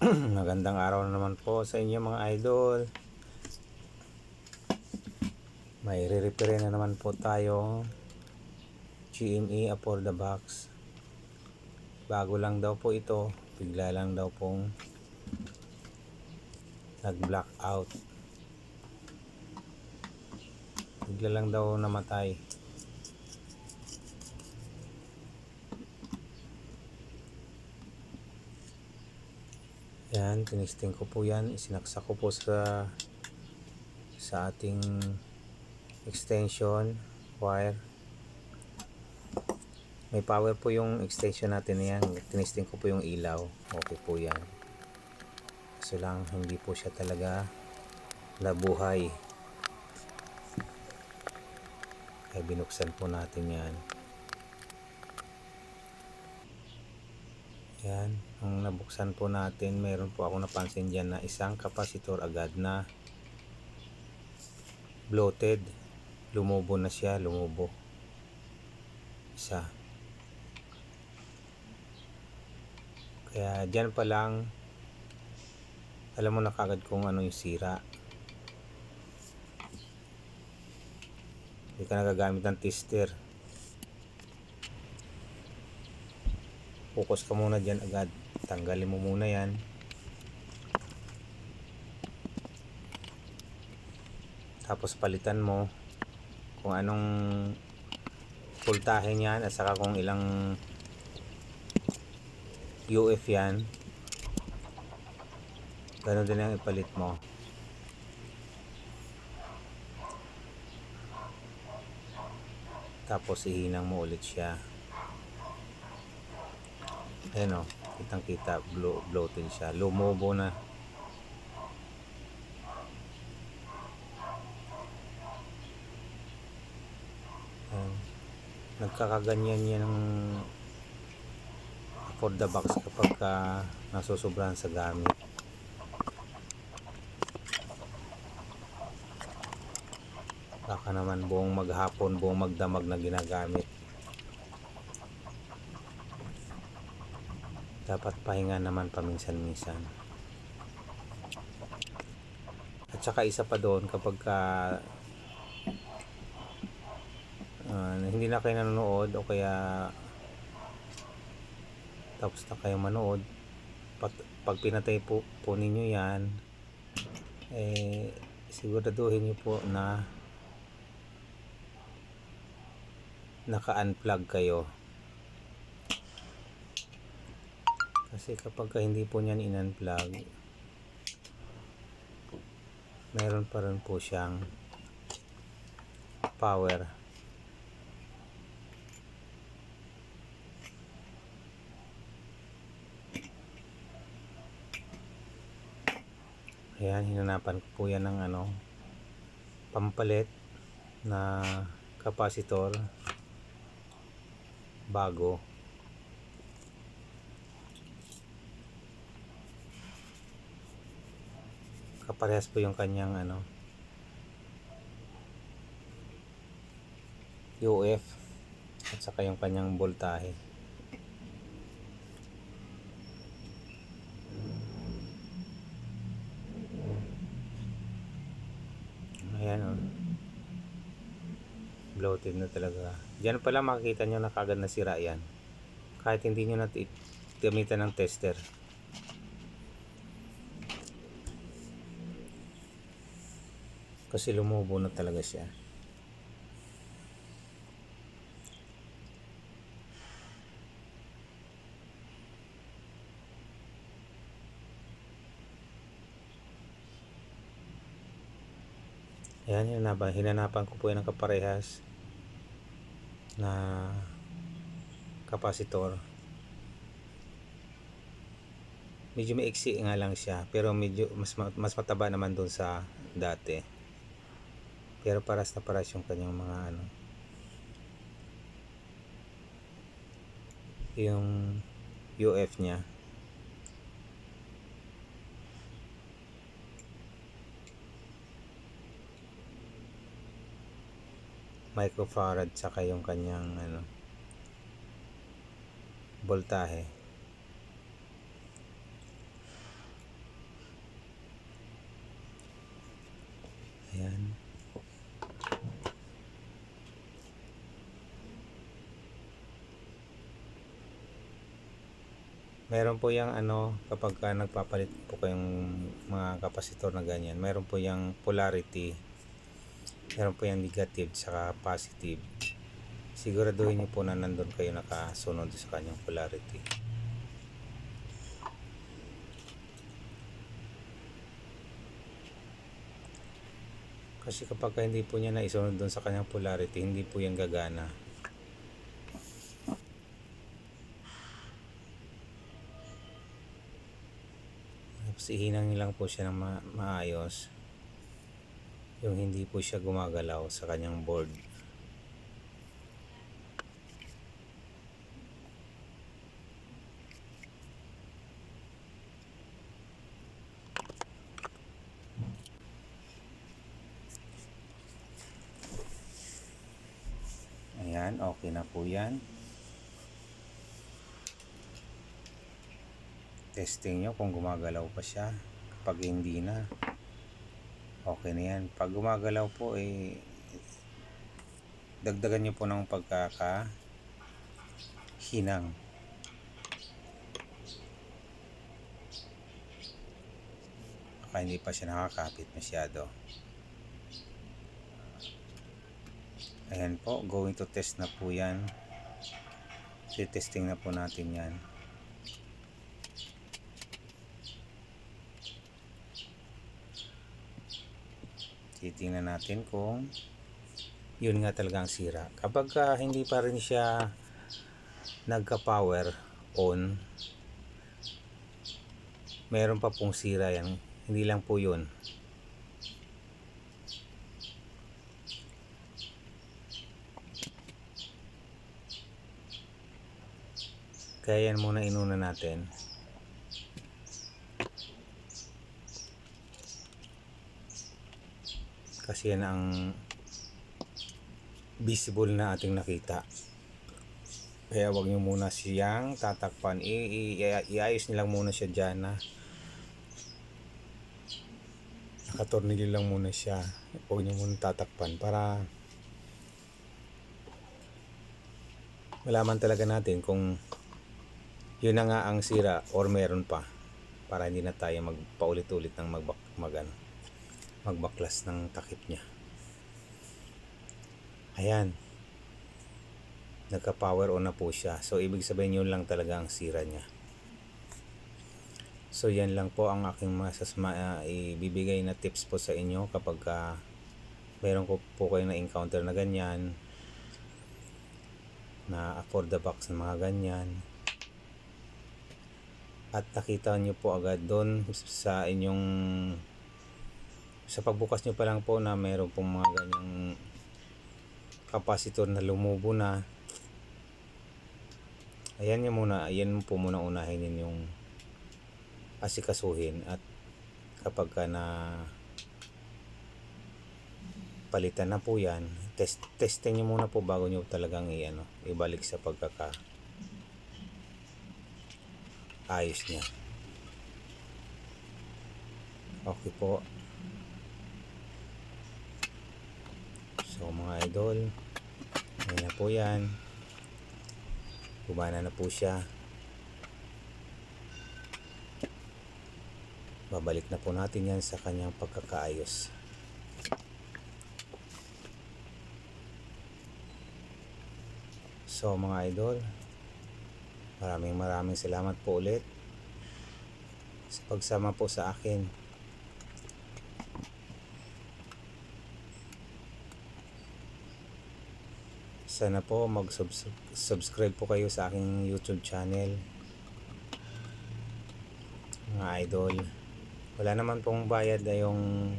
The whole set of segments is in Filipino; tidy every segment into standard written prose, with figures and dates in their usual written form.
Magandang araw na naman po sa inyo mga idol. May re-repair na naman po tayo. GME for the box. Bago lang daw po ito. Bigla lang daw pong nag-black out. Bigla lang daw namatay. Yan, tinisting ko po yan. Isinaksak ko po sa ating extension wire. May power po yung extension natin na yan. Tinisting ko po yung ilaw. Okay po yan. Kaso lang hindi po siya talaga nabuhay. Kaya binuksan po natin yan. Yan, nung nabuksan po natin, meron po ako napansin dyan na isang kapasitor agad na bloated. Lumubo na siya, lumubo. Isa. Kaya dyan pa lang, alam mo na kagad kung ano yung sira. Hindi ka nagagamit ng tester. Focus ka muna dyan agad. Tanggalin mo muna yan. Tapos palitan mo kung anong voltahe niyan at saka kung ilang UF yan. Ganun din ang ipalit mo. Tapos ihinang mo ulit siya. Ayan o, kitang kita, bloated siya. Lumubo na. Ayan. Nagkakaganyan yan ng for the box kapag nasusobrahan sa gamit. Baka naman buong maghapon, buong magdamag na ginagamit. Dapat pahinga naman paminsan-minsan. At saka isa pa doon, kapag hindi na kayo nanonood o kaya tapos na kayo manood, pag pinatay po ninyo yan, siguraduhin nyo po na naka-unplug kayo. Kasi kapag hindi po nyan in-unplug, meron pa rin po siyang power. Ayan, hinanapan ko po yan ng pampalit na kapasitor bago. Kaparehas po yung kanyang UF at saka yung kanyang voltahe. Ayan o, bloated na talaga. Diyan pala makikita nyo na kagad na sira yan kahit hindi nyo na gamitan ng tester. Kasi lumubo na talaga siya. Ayan, hinanapan ko po yan ng kaparehas na kapasitor. Medyo maiksi nga lang siya, pero medyo mas mataba naman doon sa dati. Pero paras na paras yung kanyang mga yung UF niya. Microfarad saka yung kanyang voltahe. Meron po yung ano, kapag nagpapalit po kayong mga kapasitor na ganyan, meron po yung polarity, meron po yung negative saka positive. Siguraduhin nyo po na nandun kayo nakasunod sa kanyang polarity. Kasi kapag hindi po niya naisunod dun sa kanyang polarity, hindi po yan gagana. Tapos ihinang nyo lang po siya ng maayos, yung hindi po siya gumagalaw sa kanyang board. Ayan, okay na po yan. Testing nyo kung gumagalaw pa siya. Kapag hindi na, okay na yan. Pag gumagalaw po, dagdagan nyo po ng pagkakahinang. Baka hindi pa siya nakakapit masyado. Ayan po, going to test na po yan. Testing na po natin yan. Titingnan natin kung yun nga talagang sira. Kapag hindi pa rin siya nagka-power on, meron pa pong sira yan. Hindi lang po yun. Kaya yan muna inuna natin. Kasi yan ang visible na ating nakita. Kaya wag nyo muna siyang tatakpan. Iayos nilang muna siya dyan na nakatornilyo lang muna siya. Huwag nyo muna tatakpan para malaman talaga natin kung yun na nga ang sira or meron pa, para hindi na tayo magpaulit-ulit ng magbaklas ng takip niya. Ayan, nagka power on na po siya, so ibig sabihin yun lang talaga ang sira niya. So yan lang po ang aking ibibigay na tips po sa inyo kapag meron ko po kayo na encounter na ganyan, na for the box na mga ganyan, at nakita nyo po agad doon sa inyong sa pagbukas nyo pa lang po na meron pong mga ganyang kapasitor na lumubo na. Ayan po muna unahin yung asikasuhin, at kapag na palitan na po yan, testing nyo muna po bago nyo talagang ibalik sa ayos niya. Okay po. So mga idol, ayan na po yan. Gumana na po siya. Babalik na po natin yan sa kanyang pagkakaayos. So mga idol, maraming salamat po ulit sa pagsama po sa akin. Sana po mag-subscribe po kayo sa aking YouTube channel, mga idol. Wala naman pong bayad na yung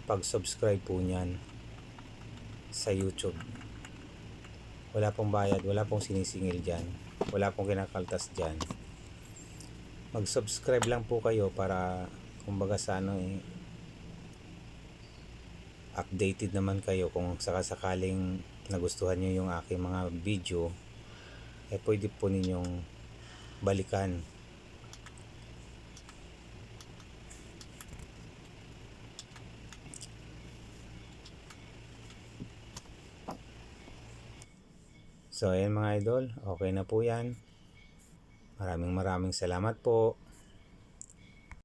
pag-subscribe po niyan sa YouTube. Wala pong bayad, wala pong sinisingil dyan, wala pong kinakaltas dyan. Mag-subscribe lang po kayo para kumbaga sa updated naman kayo kung sakasakaling nagustuhan nyo yung aking mga video, pwede po ninyong balikan. So ayan mga idol, okay na po yan. Maraming salamat po.